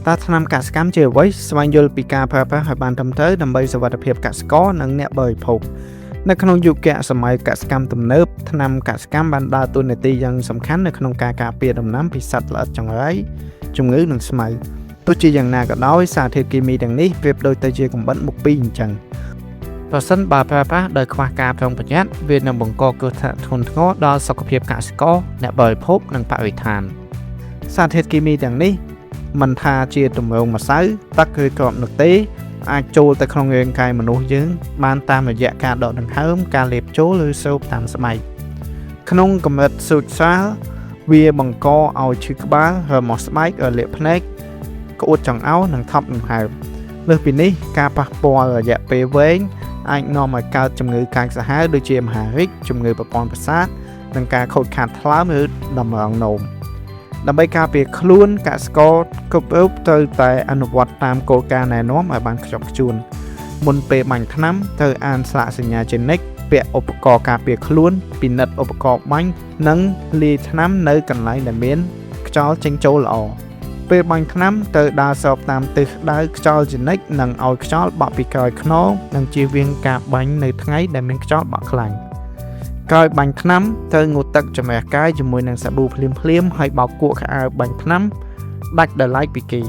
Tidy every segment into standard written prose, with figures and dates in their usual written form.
តើថ្នាំកសិកម្មជាអ្វីស្វែងយល់ពីការប្រើប្រាស់ឲ្យបានត្រឹមត្រូវដើម្បីសុវត្ថិភាពកសិករនិងអ្នកបរិភោគនៅក្នុងយុគសម័យកសិកម្មទំនើបថ្នាំកសិកម្មបានដើរតួនាទីយ៉ាងសំខាន់នៅក្នុងការការពារដំណាំពីសត្វល្អិតចង្រៃជំងឺនិងស្មៅទោះជាយ៉ាងណាក៏ដោយសារធាតុគីមីទាំងនេះប្រៀបដូចទៅជាកំបិតមុខពីរអញ្ចឹងប្រសិនបើប្រើប្រាស់ដោយខ្វះការប្រុងប្រយ័ត្នវានឹងបង្កគ្រោះថ្នាក់ធ្ងន់ធ្ងរដល់សុខភាពកសិករអ្នកបរិភោគនិងបរិស្ថានសារធាតុគីមីទាំងនេះមិនថាជាទម្រង់ម្សៅទឹកឬគ្រាប់នោះទេអាចចូលទៅក្នុងរាងកាយមនុស្សយើងបានតាមរយៈការដកដង្ហើមការលេបចូលឬស្រូបតាមស្បែកក្នុងកម្រិតស្រួចស្រាលវាបង្កឲ្យឈឺក្បាលរមាស់ស្បែករលាកភ្នែកក្អួតចង្អោរនិងថប់ដង្ហើមលើសពីនេះការប៉ះពាល់រយៈពេលវែងអាចនាំឲ្យកើតជំងឺកាចសាហាវដូចជាមហារីកជំងឺប្រព័ន្ធប្រសាទនិងការខូចខាតថ្លើមឬតម្រងនោមដើម្បីការពារខ្លួនកសិករគ្រប់រូបត្រូវតែអនុវត្តតាមគោលការណ៍ណែនាំឲ្យបានខ្ជាប់ខ្ជួនមុនពេលបាញ់ថ្នាំត្រូវអានស្លាកសញ្ញាជេនិកពាក់ឧបករណ៍ការពារខ្លួនពិនិត្យឧបករណ៍បាញ់និងលាយថ្នាំនៅកន្លែងដែលមានខ្យល់ចេញចូលល្អពេលបាញ់ថ្នាំត្រូវដើរស្របតាមទិសដៅខ្យល់ជេនិកនិងឲ្យខ្យល់បក់ពីក្រោយខ្នងនិងជៀសវាងការបាញ់នៅថ្ងៃដែលមានខ្យល់បក់ខ្លាំងក្រោយបាញ់ថ្នាំត្រូវងូតទឹកជំរះកាយជាមួយនឹងសាប៊ូភ្លាមៗហើយបោកគក់ខោអាវបាញ់ថ្នាំដាច់ដោយឡែកពីគេ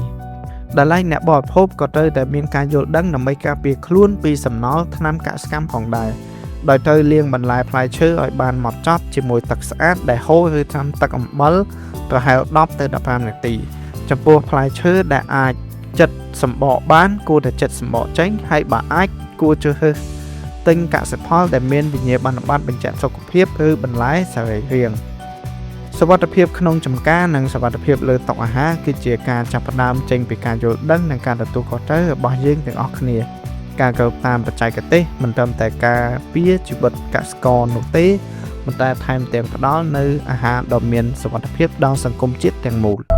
ដោយឡែកអ្នកបរិភោគក៏ត្រូវតែមានការយល់ដឹងដើម្បីការពារខ្លួនពីសំណល់ថ្នាំកសិកម្មផងដែរដោយត្រូវលាងបន្លែផ្លែឈើឲ្យបានហ្មត់ចត់ជាមួយទឹកស្អាតដែលហូរឬត្រាំទឹកអំបិលប្រហែល10ទៅ15នាទីចំពោះផ្លែឈើដែលអាចចិតសម្បកបានគួរតែចិតសម្បកចេញហើយបើអាចគួរជ្រើសរើសទិញកសិផលដែលមានវិញ្ញាបនបត្របញ្ជាក់សុខភាពឬបន្លែសរីរាង្គសុវត្ថិភាពក្នុងចម្ការនិងសុវត្ថិភាពលើតុអាហារគឺជាការចាប់ផ្ដើមចេញពីការយល់ដឹងនិងការទទួលខុសត្រូវរបស់យើងទាំងអស់គ្នាការគោរពតាមបច្ចេកទេសមិនត្រឹមតែការពារជីវិតកសិករនោះទេប៉ុន្តែថែមទាំងផ្ដល់នូវអាហារដ៏មានសុវត្ថិភាពដល់សង្គមជាតិទាំងមូល